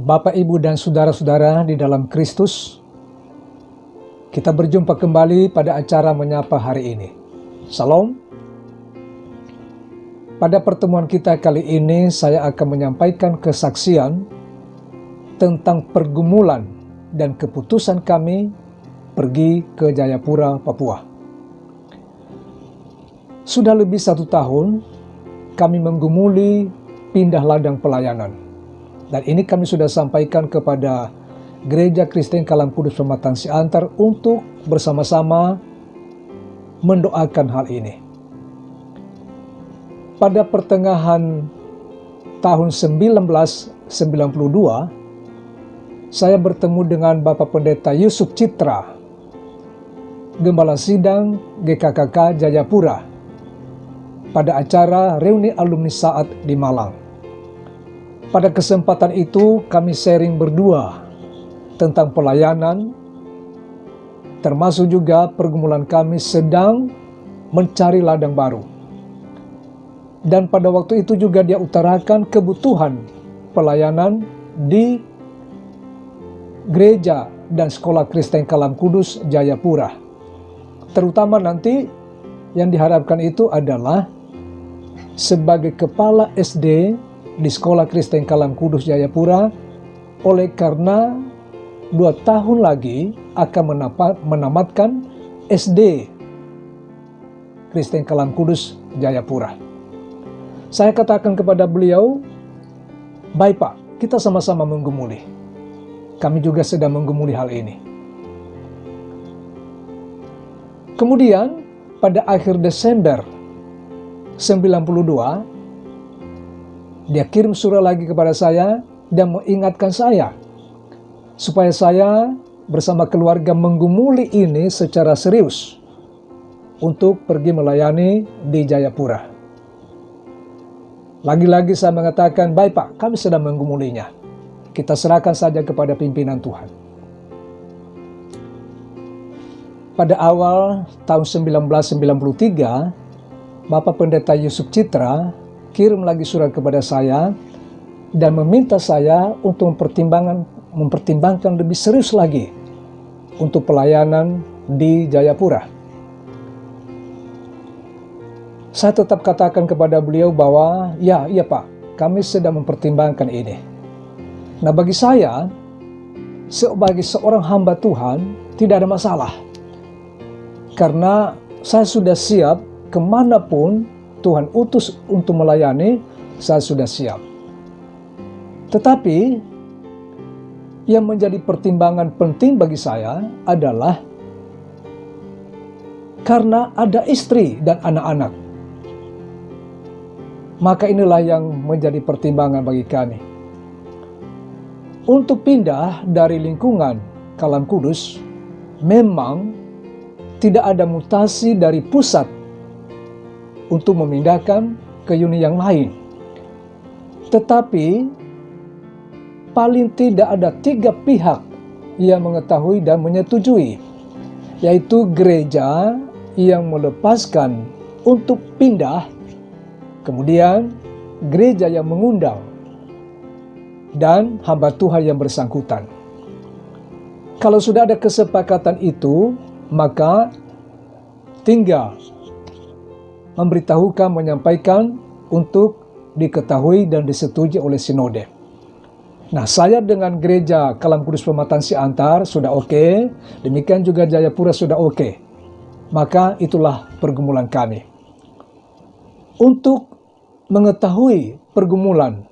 Bapak, Ibu, dan saudara-saudara di dalam Kristus, kita berjumpa kembali pada acara menyapa hari ini. Salam. Pada pertemuan kita kali ini, saya akan menyampaikan kesaksian tentang pergumulan dan keputusan kami pergi ke Jayapura, Papua. Sudah lebih 1 tahun kami menggumuli pindah ladang pelayanan. Dan ini kami sudah sampaikan kepada Gereja Kristen Kalam Kudus Pematang Siantar untuk bersama-sama mendoakan hal ini. Pada pertengahan tahun 1992, saya bertemu dengan Bapak Pendeta Yusuf Citra, Gembala Sidang GKKK Jayapura, pada acara reuni alumni Saat di Malang. Pada kesempatan itu kami sharing berdua tentang pelayanan, termasuk juga pergumulan kami sedang mencari ladang baru. Dan pada waktu itu juga dia utarakan kebutuhan pelayanan di gereja dan sekolah Kristen Kalam Kudus Jayapura. Terutama nanti yang diharapkan itu adalah sebagai kepala SD di Sekolah Kristen Kalam Kudus Jayapura, oleh karena 2 tahun lagi akan menamatkan SD Kristen Kalam Kudus Jayapura. Saya katakan kepada beliau, baik Pak, kita sama-sama menggumuli. Kami juga sedang menggumuli hal ini. Kemudian pada akhir Desember 92, dia kirim surat lagi kepada saya dan mengingatkan saya supaya saya bersama keluarga menggumuli ini secara serius untuk pergi melayani di Jayapura. Lagi-lagi saya mengatakan, baik Pak, kami sedang menggumulinya. Kita serahkan saja kepada pimpinan Tuhan. Pada awal tahun 1993, Bapak Pendeta Yusuf Citra kirim lagi surat kepada saya dan meminta saya untuk mempertimbangkan lebih serius lagi untuk pelayanan di Jayapura. Saya tetap katakan kepada beliau bahwa iya Pak, kami sedang mempertimbangkan ini. Nah, bagi saya sebagai seorang hamba Tuhan tidak ada masalah, karena saya sudah siap kemanapun Tuhan utus untuk melayani, saya sudah siap. Tetapi yang menjadi pertimbangan penting bagi saya adalah karena ada istri dan anak-anak. Maka inilah yang menjadi pertimbangan bagi kami. Untuk pindah dari lingkungan Kalam Kudus, memang tidak ada mutasi dari pusat untuk memindahkan ke unit yang lain. Tetapi paling tidak ada 3 pihak yang mengetahui dan menyetujui, yaitu gereja yang melepaskan untuk pindah, kemudian gereja yang mengundang, dan hamba Tuhan yang bersangkutan. Kalau sudah ada kesepakatan itu, maka tinggal memberitahukan, menyampaikan untuk diketahui dan disetujui oleh sinode. Nah, saya dengan Gereja Kalam Kudus Pematang Siantar sudah oke, demikian juga Jayapura sudah oke. Maka itulah pergumulan kami. Untuk mengetahui pergumulan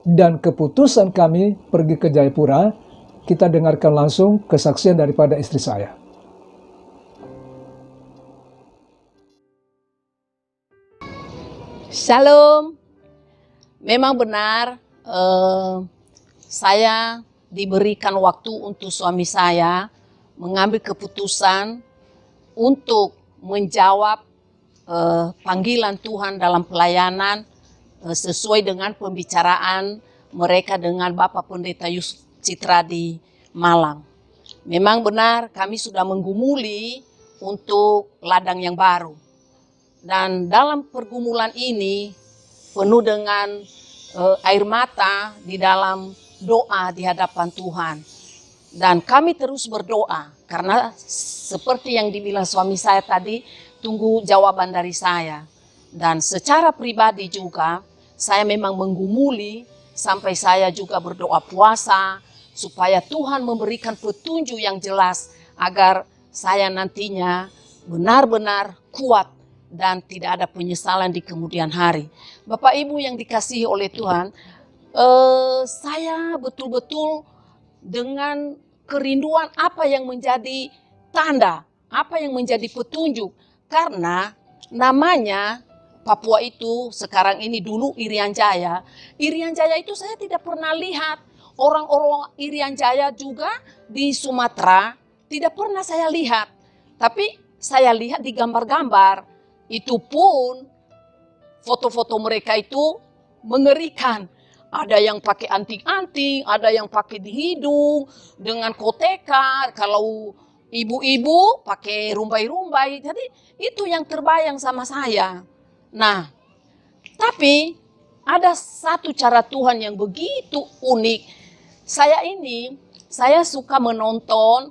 dan keputusan kami pergi ke Jayapura, kita dengarkan langsung kesaksian daripada istri saya. Shalom, memang benar saya diberikan waktu untuk suami saya mengambil keputusan untuk menjawab panggilan Tuhan dalam pelayanan sesuai dengan pembicaraan mereka dengan Bapak Pendeta Yusuf Citra di Malang. Memang benar kami sudah menggumuli untuk ladang yang baru. Dan dalam pergumulan ini penuh dengan air mata di dalam doa di hadapan Tuhan. Dan kami terus berdoa, karena seperti yang dibilang suami saya tadi, tunggu jawaban dari saya. Dan secara pribadi juga, saya memang menggumuli, sampai saya juga berdoa puasa, supaya Tuhan memberikan petunjuk yang jelas, agar saya nantinya benar-benar kuat, dan tidak ada penyesalan di kemudian hari. Bapak Ibu yang dikasihi oleh Tuhan, saya betul-betul dengan kerinduan apa yang menjadi tanda, apa yang menjadi petunjuk. Karena namanya Papua itu sekarang ini, dulu Irian Jaya. Irian Jaya itu saya tidak pernah lihat. Orang-orang Irian Jaya juga di Sumatera tidak pernah saya lihat. Tapi saya lihat di gambar-gambar. Itu pun foto-foto mereka itu mengerikan. Ada yang pakai anting-anting, ada yang pakai di hidung dengan koteka. Kalau ibu-ibu pakai rumbai-rumbai. Jadi itu yang terbayang sama saya. Nah, tapi ada satu cara Tuhan yang begitu unik. Saya suka menonton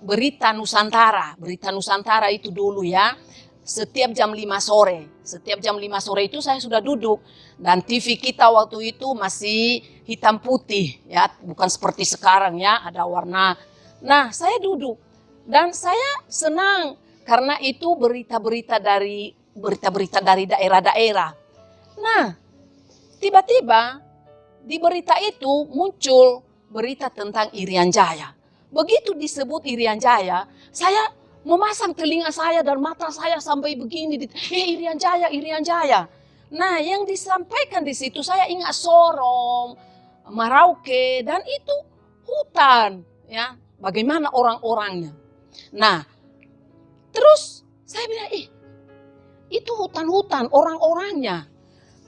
berita Nusantara. Berita Nusantara itu dulu ya. Setiap jam 5 sore. Setiap jam 5 sore itu saya sudah duduk. Dan TV kita waktu itu masih hitam putih ya, bukan seperti sekarang ya, ada warna. Nah, saya duduk dan saya senang karena itu berita-berita dari daerah-daerah. Nah, tiba-tiba di berita itu muncul berita tentang Irian Jaya. Begitu disebut Irian Jaya, saya memasang telinga saya dan mata saya sampai begini. Irian Jaya, Irian Jaya. Nah, yang disampaikan di situ saya ingat Sorong, Merauke, dan itu hutan, ya. Bagaimana orang-orangnya? Nah, terus saya bilang, itu hutan-hutan, orang-orangnya.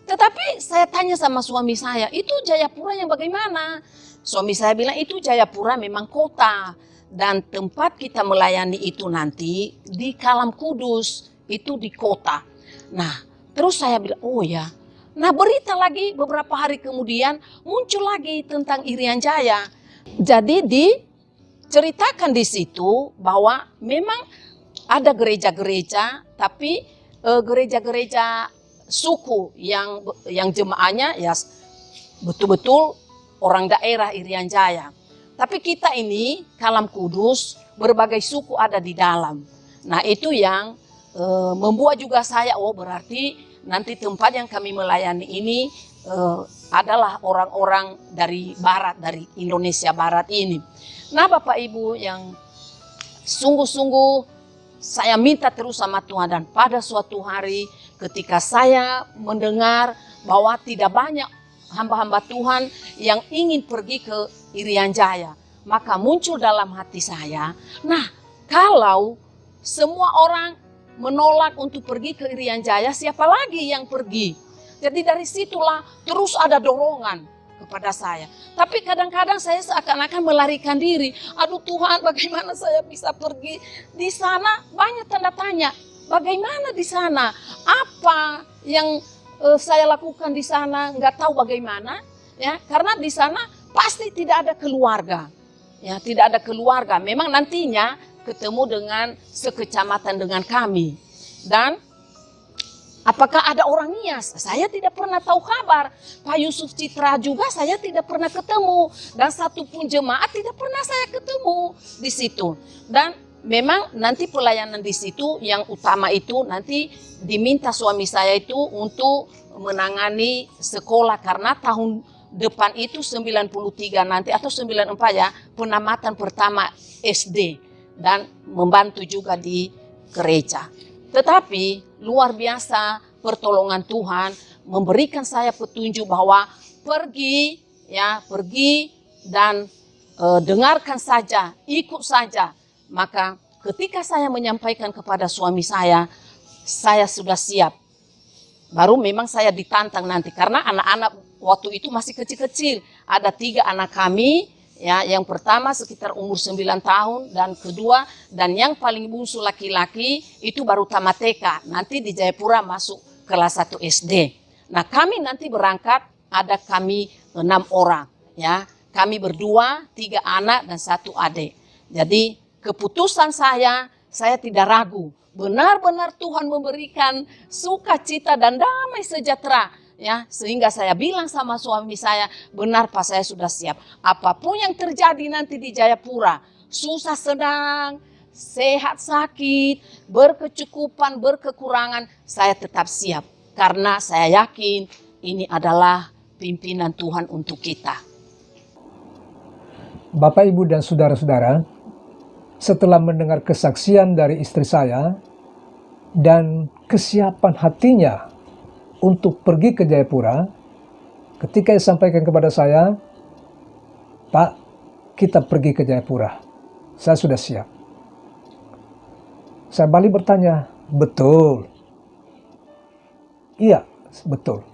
Tetapi saya tanya sama suami saya, itu Jayapura yang bagaimana? Suami saya bilang, itu Jayapura memang kota. Dan tempat kita melayani itu nanti di Kalam Kudus, itu di kota. Nah, terus saya bilang, oh ya. Nah, berita lagi beberapa hari kemudian muncul lagi tentang Irian Jaya. Jadi diceritakan di situ bahwa memang ada gereja-gereja, tapi gereja-gereja suku yang jemaahnya ya betul-betul orang daerah Irian Jaya. Tapi kita ini Kalam Kudus, berbagai suku ada di dalam. Nah, itu yang membuat juga saya, oh berarti nanti tempat yang kami melayani ini adalah orang-orang dari barat, dari Indonesia Barat ini. Nah, Bapak Ibu yang sungguh-sungguh saya minta terus sama Tuhan, dan pada suatu hari ketika saya mendengar bahwa tidak banyak hamba-hamba Tuhan yang ingin pergi ke Irian Jaya, maka muncul dalam hati saya, nah kalau semua orang menolak untuk pergi ke Irian Jaya, siapa lagi yang pergi? Jadi dari situlah terus ada dorongan kepada saya. Tapi kadang-kadang saya seakan-akan melarikan diri. Aduh Tuhan, bagaimana saya bisa pergi? Di sana banyak tanda tanya. Bagaimana di sana? Apa yang saya lakukan di sana? Nggak tahu bagaimana. Ya, karena di sana pasti tidak ada keluarga. Ya, tidak ada keluarga. Memang nantinya ketemu dengan sekecamatan dengan kami. Dan apakah ada orang Nias? Saya tidak pernah tahu kabar. Pak Yusuf Citra juga saya tidak pernah ketemu. Dan satu pun jemaat tidak pernah saya ketemu di situ. Dan memang nanti pelayanan di situ yang utama itu nanti diminta suami saya itu untuk menangani sekolah. Karena tahun depan itu 93 nanti atau 94 ya, penamatan pertama SD. Dan membantu juga di gereja. Tetapi luar biasa pertolongan Tuhan memberikan saya petunjuk bahwa pergi dan dengarkan saja, ikut saja. Maka ketika saya menyampaikan kepada suami saya sudah siap. Baru memang saya ditantang nanti karena anak-anak waktu itu masih kecil-kecil. Ada 3 anak kami. Ya, yang pertama sekitar umur 9 tahun, dan kedua dan yang paling bungsu laki-laki itu baru tamat TK. Nanti di Jayapura masuk kelas 1 SD. Nah, kami nanti berangkat, ada kami orang ya. Kami berdua, 3 anak dan 1 adik. Jadi keputusan saya tidak ragu. Benar-benar Tuhan memberikan sukacita dan damai sejahtera ya, sehingga saya bilang sama suami saya, benar Pak, saya sudah siap. Apapun yang terjadi nanti di Jayapura, susah senang, sehat sakit, berkecukupan, berkekurangan, saya tetap siap. Karena saya yakin ini adalah pimpinan Tuhan untuk kita. Bapak, Ibu, dan saudara-saudara, setelah mendengar kesaksian dari istri saya dan kesiapan hatinya untuk pergi ke Jayapura, ketika ia sampaikan kepada saya, Pak, kita pergi ke Jayapura. Saya sudah siap. Saya balik bertanya, betul? Iya, betul.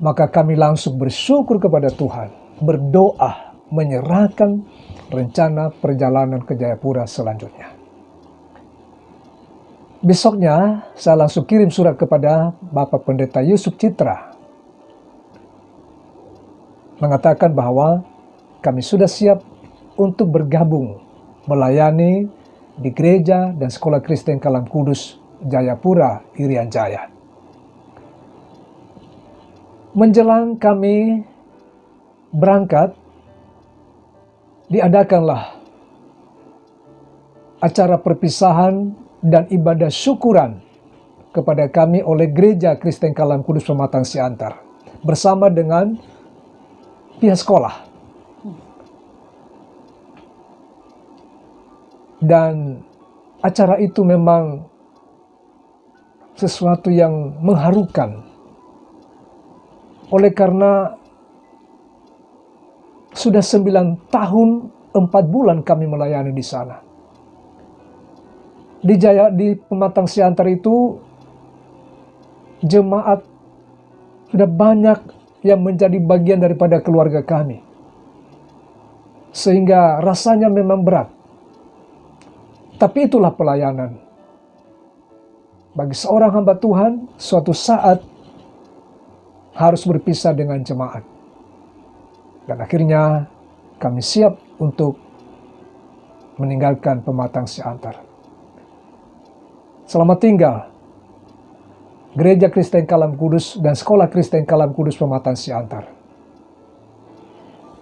Maka kami langsung bersyukur kepada Tuhan, berdoa, menyerahkan rencana perjalanan ke Jayapura selanjutnya. Besoknya, saya langsung kirim surat kepada Bapak Pendeta Yusuf Citra, mengatakan bahwa kami sudah siap untuk bergabung melayani di gereja dan sekolah Kristen Kalam Kudus Jayapura, Irian Jaya. Menjelang kami berangkat, diadakanlah acara perpisahan dan ibadah syukuran kepada kami oleh Gereja Kristen Kalam Kudus Pematang Siantar bersama dengan pihak sekolah. Dan acara itu memang sesuatu yang mengharukan, oleh karena sudah 9 tahun 4 bulan kami melayani di sana. Di Pematang Siantar itu jemaat sudah banyak yang menjadi bagian daripada keluarga kami. Sehingga rasanya memang berat. Tapi itulah pelayanan. Bagi seorang hamba Tuhan, suatu saat harus berpisah dengan jemaat. Dan akhirnya kami siap untuk meninggalkan Pematang Siantar. Selamat tinggal Gereja Kristen Kalam Kudus dan Sekolah Kristen Kalam Kudus Pematang Siantar.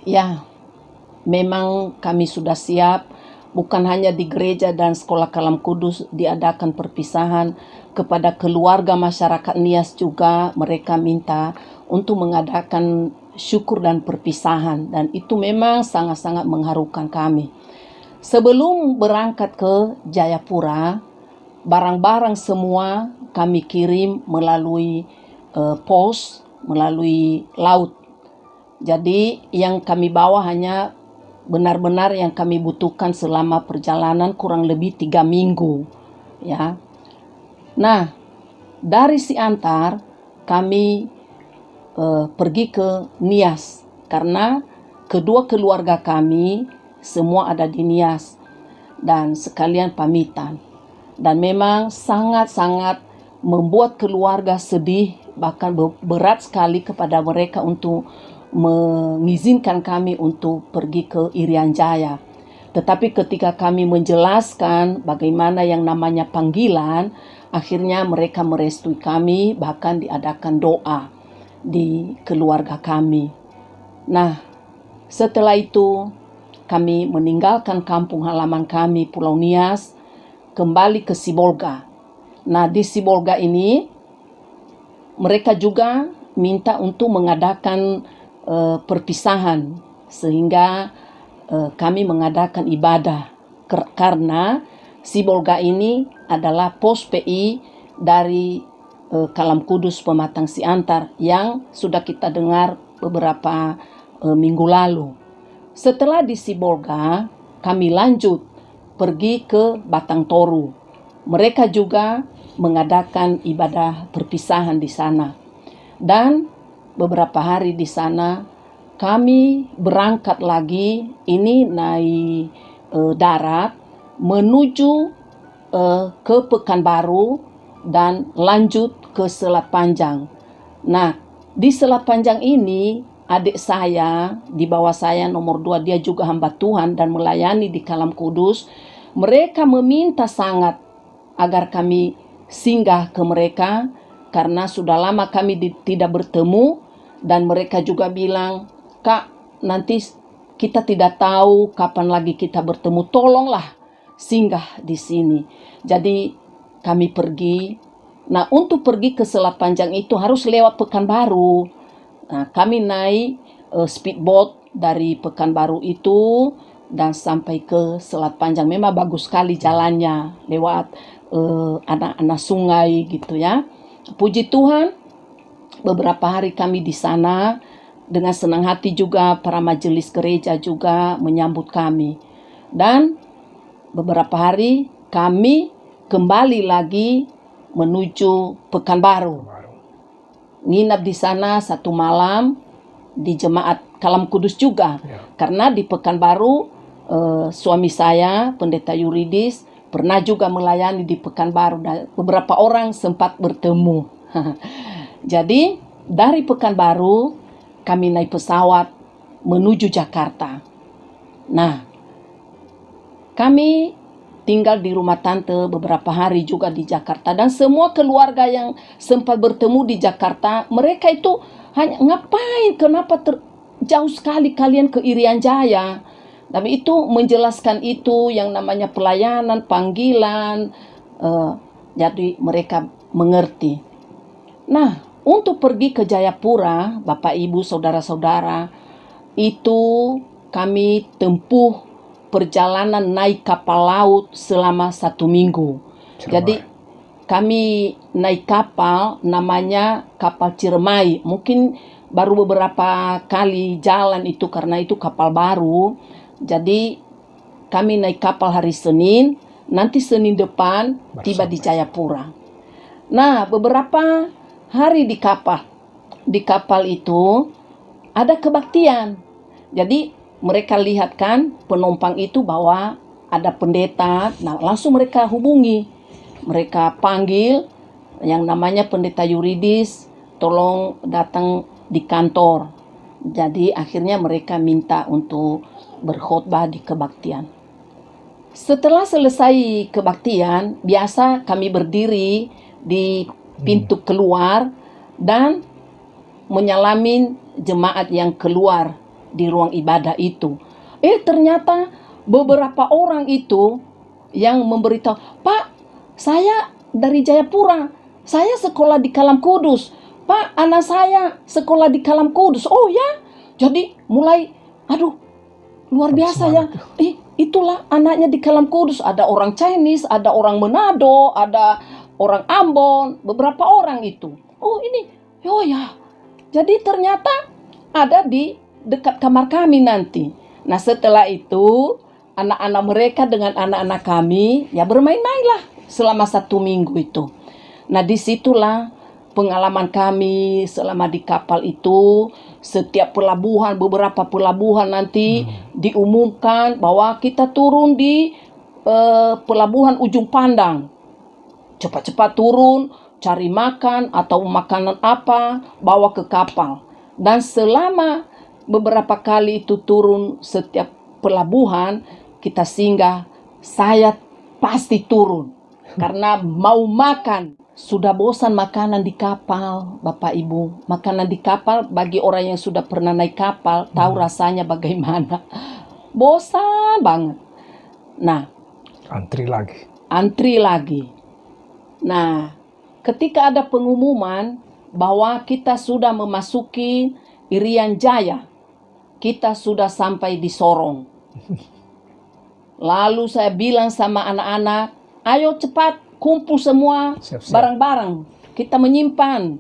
Ya, memang kami sudah siap. Bukan hanya di gereja dan sekolah Kalam Kudus diadakan perpisahan, kepada keluarga masyarakat Nias juga mereka minta untuk mengadakan syukur dan perpisahan, dan itu memang sangat-sangat mengharukan kami. Sebelum berangkat ke Jayapura, barang-barang semua kami kirim melalui pos, melalui laut. Jadi yang kami bawa hanya benar-benar yang kami butuhkan selama perjalanan kurang lebih 3 minggu. Ya. Nah, dari Siantar kami pergi ke Nias karena kedua keluarga kami semua ada di Nias dan sekalian pamitan. Dan memang sangat-sangat membuat keluarga sedih, bahkan berat sekali kepada mereka untuk mengizinkan kami untuk pergi ke Irian Jaya. Tetapi ketika kami menjelaskan bagaimana yang namanya panggilan, akhirnya mereka merestui kami, bahkan diadakan doa di keluarga kami. Nah, setelah itu kami meninggalkan kampung halaman kami Pulau Nias, kembali ke Sibolga. Nah, di Sibolga ini mereka juga minta untuk mengadakan perpisahan, sehingga kami mengadakan ibadah karena Sibolga ini adalah pos PI dari Kalam Kudus Pematang Siantar yang sudah kita dengar beberapa minggu lalu. Setelah di Sibolga, kami lanjut pergi ke Batang Toru. Mereka juga mengadakan ibadah perpisahan di sana. Dan beberapa hari di sana kami berangkat lagi, ini naik darat menuju ke Pekanbaru dan lanjut ke Selat Panjang. Nah, Di Selat Panjang ini, adik saya di bawah saya nomor 2, dia juga hamba Tuhan dan melayani di Kalam Kudus. Mereka meminta sangat agar kami singgah ke mereka karena sudah lama kami tidak bertemu, dan mereka juga bilang, "Kak, nanti kita tidak tahu kapan lagi kita bertemu. Tolonglah singgah di sini." Jadi kami pergi. Nah, untuk pergi ke Selat Panjang itu harus lewat Pekanbaru. Nah, kami naik speedboat dari Pekanbaru itu dan sampai ke Selat Panjang. Memang bagus sekali jalannya lewat anak-anak sungai gitu ya. Puji Tuhan, beberapa hari kami di sana dengan senang hati juga para majelis gereja juga menyambut kami. Dan beberapa hari kami kembali lagi menuju Pekanbaru. Nginap di sana 1 malam di jemaat Kalam Kudus juga. Karena di Pekanbaru suami saya, pendeta yuridis, pernah juga melayani di Pekanbaru dan beberapa orang sempat bertemu. Jadi dari Pekanbaru kami naik pesawat menuju Jakarta. Nah, kami tinggal di rumah tante beberapa hari juga di Jakarta, dan semua keluarga yang sempat bertemu di Jakarta, mereka itu hanya ngapain, kenapa jauh sekali kalian ke Irian Jaya. Tapi itu menjelaskan itu yang namanya pelayanan, panggilan, jadi mereka mengerti. Nah, untuk pergi ke Jayapura, Bapak Ibu, saudara-saudara, itu kami tempuh perjalanan naik kapal laut selama 1 minggu. Jadi kami naik kapal namanya kapal Ciremai. Mungkin baru beberapa kali jalan itu karena itu kapal baru. Jadi kami naik kapal hari Senin, nanti Senin depan tiba di Jayapura. Nah, beberapa hari di kapal itu ada kebaktian. Jadi mereka lihat kan penumpang itu bahwa ada pendeta. Nah, langsung mereka hubungi. Mereka panggil yang namanya pendeta yuridis, tolong datang di kantor. Jadi akhirnya mereka minta untuk berkhotbah di kebaktian. Setelah selesai kebaktian, biasa kami berdiri di pintu keluar dan menyalamin jemaat yang keluar di ruang ibadah itu. Ternyata beberapa orang itu yang memberitahu, "Pak, saya dari Jayapura, saya sekolah di Kalam Kudus. Pak, anak saya sekolah di Kalam Kudus." Oh ya, jadi mulai, aduh, luar biasa ya. Itulah anaknya di Kalam Kudus. Ada orang Chinese, ada orang Manado, ada orang Ambon, beberapa orang itu. Oh ini, oh ya. Jadi ternyata ada di dekat kamar kami nanti. Nah, setelah itu anak-anak mereka dengan anak-anak kami ya bermain-mainlah selama 1 minggu itu. Nah, disitulah pengalaman kami selama di kapal itu. Setiap pelabuhan, beberapa pelabuhan nanti diumumkan bahwa kita turun di pelabuhan Ujung Pandang. Cepat-cepat turun, cari makan atau makanan apa, bawa ke kapal. Dan selama beberapa kali itu turun setiap pelabuhan, kita singgah, saya pasti turun. Karena mau makan. Sudah bosan makanan di kapal, Bapak Ibu. Makanan di kapal bagi orang yang sudah pernah naik kapal, tahu rasanya bagaimana. Bosan banget. Nah, antri lagi. Nah, ketika ada pengumuman bahwa kita sudah memasuki Irian Jaya, kita sudah sampai di Sorong. Lalu saya bilang sama anak-anak, "Ayo cepat kumpul semua barang-barang, kita menyimpan."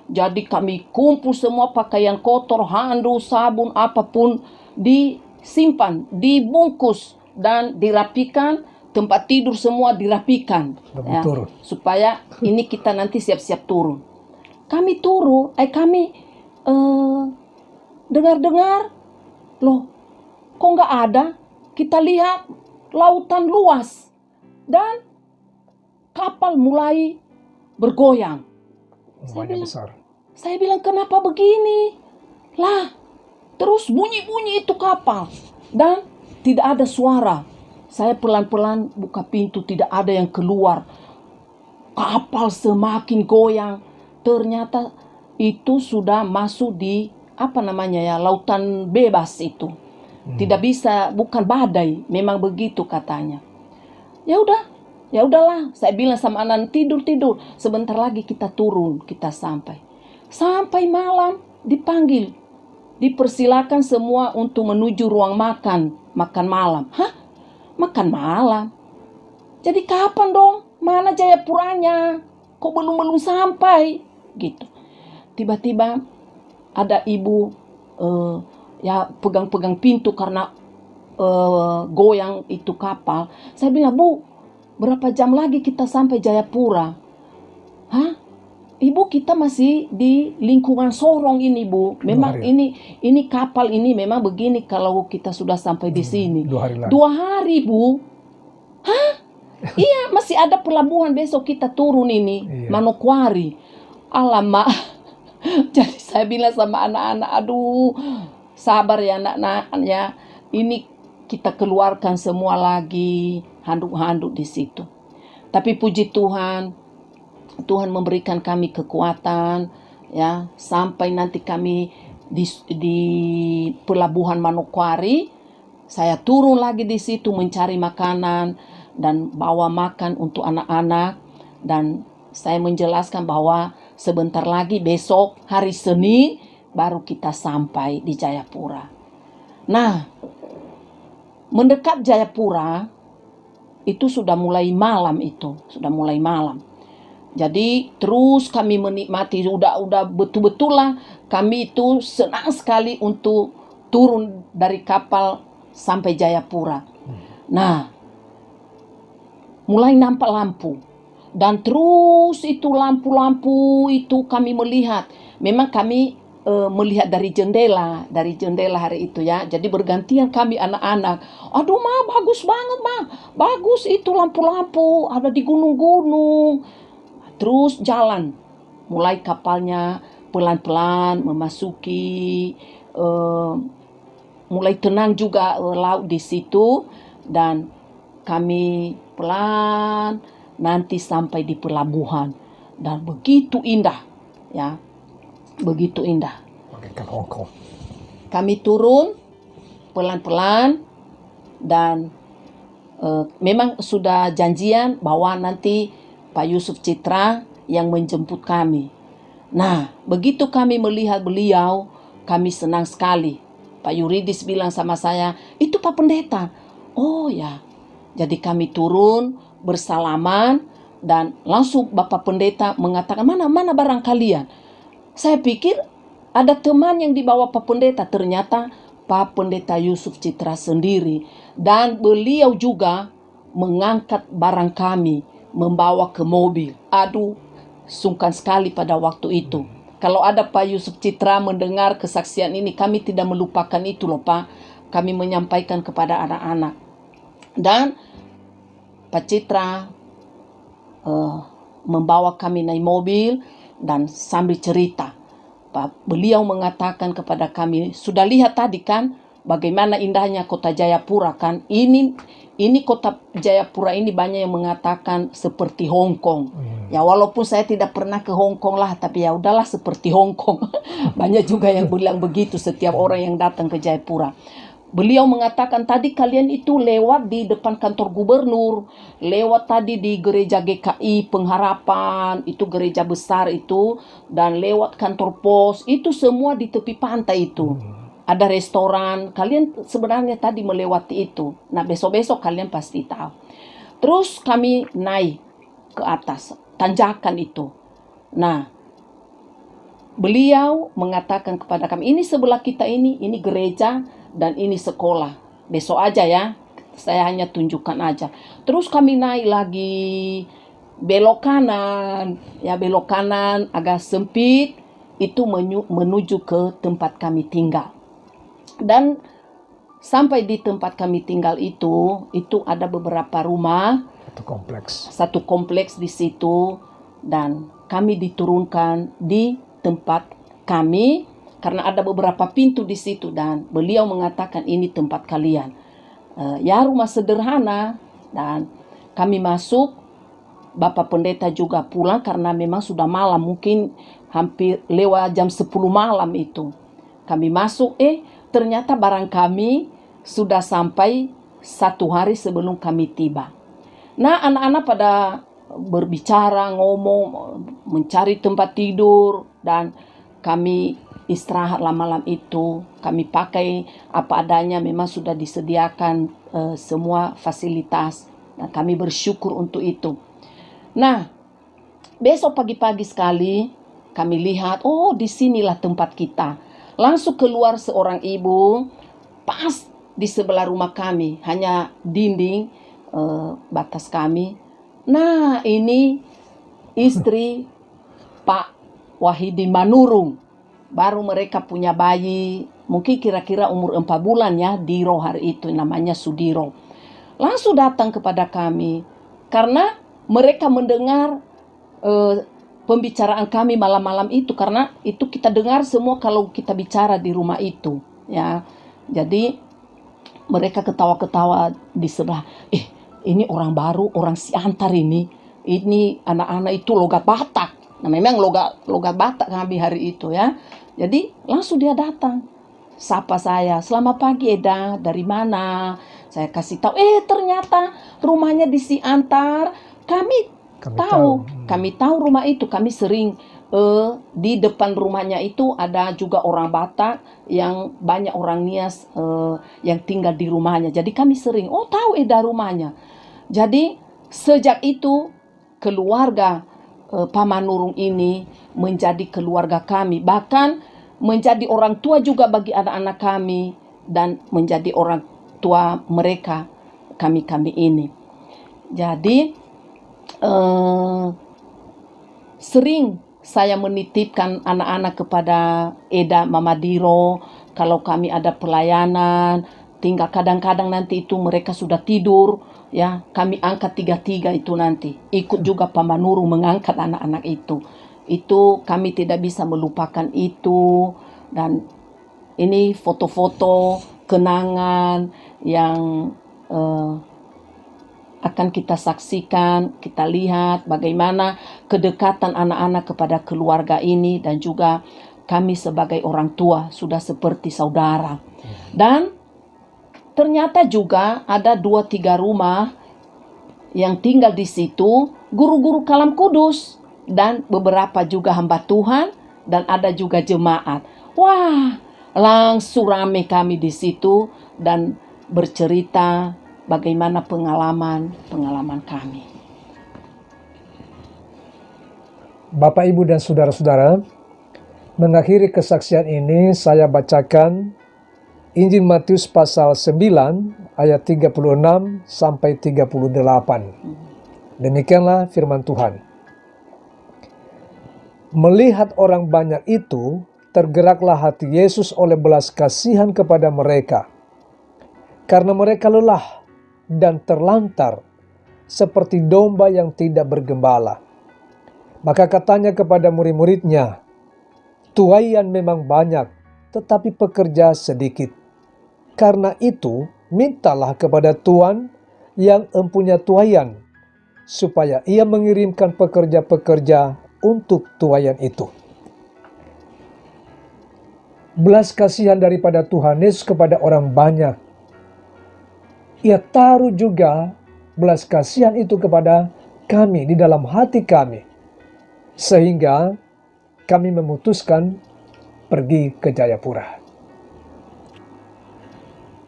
Jadi kami kumpul semua pakaian kotor, handuk, sabun, apapun disimpan, dibungkus dan dirapikan. Tempat tidur semua dirapikan ya, supaya ini kita nanti siap-siap turun. Kami turun, kami dengar-dengar, loh, kok nggak ada? Kita lihat lautan luas dan kapal mulai bergoyang. Besar. Saya bilang, kenapa begini? Lah, terus bunyi-bunyi itu kapal. Dan tidak ada suara. Saya pelan-pelan buka pintu, tidak ada yang keluar. Kapal semakin goyang. Ternyata itu sudah masuk di lautan bebas itu. Tidak bisa, bukan badai, memang begitu katanya. Ya udahlah. Saya bilang sama anak, tidur. Sebentar lagi kita turun, kita sampai. Sampai malam dipanggil, dipersilakan semua untuk menuju ruang makan malam. Hah? Makan malam? Jadi kapan dong? Mana Jayapuranya? Kok belum sampai? Gitu. Tiba-tiba ada ibu pegang-pegang pintu karena goyang itu kapal. Saya bilang, Bu, berapa jam lagi kita sampai Jayapura? Hah? Ibu, kita masih di lingkungan Sorong ini, Bu. Memang ini kapal ini memang begini kalau kita sudah sampai di sini. 2 hari lagi. 2 hari, Bu. Hah? Iya, masih ada pelabuhan besok kita turun ini. Iya. Manokwari. Alamak. Jadi saya bilang sama anak-anak, aduh, sabar ya anak-anak ya. Ini kita keluarkan semua lagi handuk-handuk di situ. Tapi puji Tuhan, Tuhan memberikan kami kekuatan ya, sampai nanti kami di pelabuhan Manokwari. Saya turun lagi di situ mencari makanan dan bawa makan untuk anak-anak, dan saya menjelaskan bahwa sebentar lagi besok hari Senin baru kita sampai di Jayapura. Nah, mendekat Jayapura itu sudah mulai malam Jadi terus kami menikmati, udah betul-betul lah kami itu senang sekali untuk turun dari kapal sampai Jayapura. Nah, mulai nampak lampu. Dan terus itu lampu-lampu itu kami melihat. Memang kami melihat dari jendela hari itu ya. Jadi bergantian kami anak-anak. Aduh Ma, bagus banget Ma. Bagus itu lampu-lampu ada di gunung-gunung. Terus jalan. Mulai kapalnya pelan-pelan memasuki mulai tenang juga laut di situ, dan kami pelan nanti sampai di pelabuhan, dan begitu indah ya, begitu indah. Bagaikan Hongkong. Kami turun pelan-pelan, dan memang sudah janjian bahwa nanti Pak Yusuf Citra yang menjemput kami. Nah, begitu kami melihat beliau, kami senang sekali. Pak Yuridis bilang sama saya, itu Pak Pendeta. Oh ya, jadi kami turun bersalaman, dan langsung Bapak Pendeta mengatakan, mana barang kalian? Saya pikir ada teman yang dibawa Pak Pendeta, ternyata Pak Pendeta Yusuf Citra sendiri. Dan beliau juga mengangkat barang kami, membawa ke mobil. Aduh, sungkan sekali pada waktu itu. Kalau ada Pak Yusuf Citra mendengar kesaksian ini, kami tidak melupakan itu loh Pak. Kami menyampaikan kepada anak-anak. Dan Pak Citra membawa kami naik mobil dan sambil cerita. Beliau mengatakan kepada kami, sudah lihat tadi kan bagaimana indahnya kota Jayapura kan? Ini kota Jayapura ini banyak yang mengatakan seperti Hong Kong. Ya walaupun saya tidak pernah ke Hong Kong lah, tapi ya udahlah seperti Hong Kong. Banyak juga yang bilang begitu setiap orang yang datang ke Jayapura. Beliau mengatakan tadi kalian itu lewat di depan kantor gubernur, lewat tadi di gereja GKI Pengharapan, itu gereja besar itu, dan lewat kantor pos, itu semua di tepi pantai itu. Ada restoran, kalian sebenarnya tadi melewati itu. Nah besok-besok kalian pasti tahu. Terus kami naik ke atas, tanjakan itu. Nah, beliau mengatakan kepada kami, ini sebelah kita ini gereja dan ini sekolah. Besok aja ya, saya hanya tunjukkan aja. Terus kami naik lagi, belok kanan, ya belok kanan agak sempit, itu menuju ke tempat kami tinggal. Dan sampai di tempat kami tinggal itu ada beberapa rumah, Satu kompleks di situ, dan kami diturunkan di tempat kami karena ada beberapa pintu di situ dan beliau mengatakan ini tempat kalian. Ya rumah sederhana dan kami masuk. Bapak pendeta juga pulang karena memang sudah malam, mungkin hampir lewat jam 10 malam itu. Kami masuk, ternyata barang kami sudah sampai 1 hari sebelum kami tiba. Nah, anak-anak pada berbicara, ngomong, mencari tempat tidur, dan kami istirahatlah malam itu. Kami pakai apa adanya, memang sudah disediakan semua fasilitas, dan kami bersyukur untuk itu. Nah, besok pagi-pagi sekali kami lihat, oh disinilah tempat kita. Langsung keluar seorang ibu, pas di sebelah rumah kami, hanya dinding batas kami. Nah, ini istri Pak Wahidin Manurung. Baru mereka punya bayi, mungkin kira-kira umur 4 bulan ya, Diro hari itu, namanya Sudiro. Langsung datang kepada kami, karena mereka mendengar pembicaraan kami malam-malam itu, karena itu kita dengar semua kalau kita bicara di rumah itu, ya. Jadi mereka ketawa-ketawa di sebelah. Ini orang baru, orang Siantar ini anak-anak itu logat Batak. Nah, memang logat Batak kami hari itu ya. Jadi langsung dia datang, sapa saya, selamat pagi Eda, dari mana? Saya kasih tahu, ternyata rumahnya di Siantar. Kami tahu rumah itu. Kami sering di depan rumahnya itu ada juga orang Batak yang banyak orang Nias yang tinggal di rumahnya. Jadi kami sering, tahu Eda rumahnya. Jadi sejak itu keluarga Pak Manurung ini menjadi keluarga kami, bahkan menjadi orang tua juga bagi anak-anak kami dan menjadi orang tua mereka kami ini. Jadi sering saya menitipkan anak-anak kepada Eda Mama Diro kalau kami ada pelayanan, tinggal kadang-kadang nanti itu mereka sudah tidur ya, kami angkat 3-3 itu nanti ikut juga Pak Manurung mengangkat anak-anak itu kami tidak bisa melupakan itu. Dan ini foto-foto kenangan yang akan kita saksikan, kita lihat bagaimana kedekatan anak-anak kepada keluarga ini, dan juga kami sebagai orang tua sudah seperti saudara. Dan ternyata juga ada 2-3 rumah yang tinggal di situ guru-guru Kalam Kudus dan beberapa juga hamba Tuhan, dan ada juga jemaat. Wah, langsung rame kami di situ dan bercerita bagaimana pengalaman kami. Bapak, Ibu, dan saudara-saudara, mengakhiri kesaksian ini saya bacakan Injil Matius pasal 9 ayat 36 sampai 38. Demikianlah firman Tuhan. Melihat orang banyak itu, tergeraklah hati Yesus oleh belas kasihan kepada mereka, karena mereka lelah dan terlantar seperti domba yang tidak bergembala. Maka katanya kepada murid-muridnya, tuaian memang banyak, tetapi pekerja sedikit. Karena itu, mintalah kepada Tuhan yang empunya tuaian, supaya ia mengirimkan pekerja-pekerja untuk tuaian itu. Belas kasihan daripada Tuhan Yesus kepada orang banyak. Ia taruh juga belas kasihan itu kepada kami di dalam hati kami, sehingga kami memutuskan pergi ke Jayapura.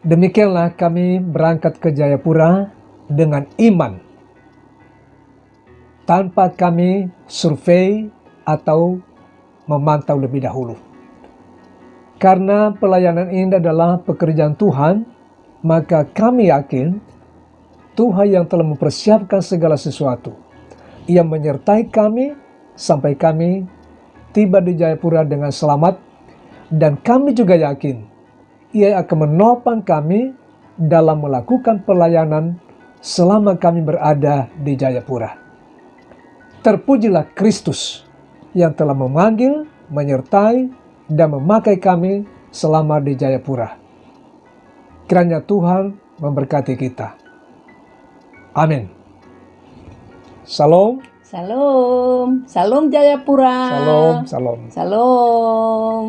Demikianlah kami berangkat ke Jayapura dengan iman, tanpa kami survei atau memantau lebih dahulu. Karena pelayanan ini adalah pekerjaan Tuhan, maka kami yakin Tuhan yang telah mempersiapkan segala sesuatu. Ia menyertai kami sampai kami tiba di Jayapura dengan selamat, dan kami juga yakin Ia akan menopang kami dalam melakukan pelayanan selama kami berada di Jayapura. Terpujilah Kristus yang telah memanggil menyertai dan memakai kami selama di Jayapura. Kiranya Tuhan memberkati kita. Amin. Salam. Salam. Salam Jayapura. Salam. Salam. Salam.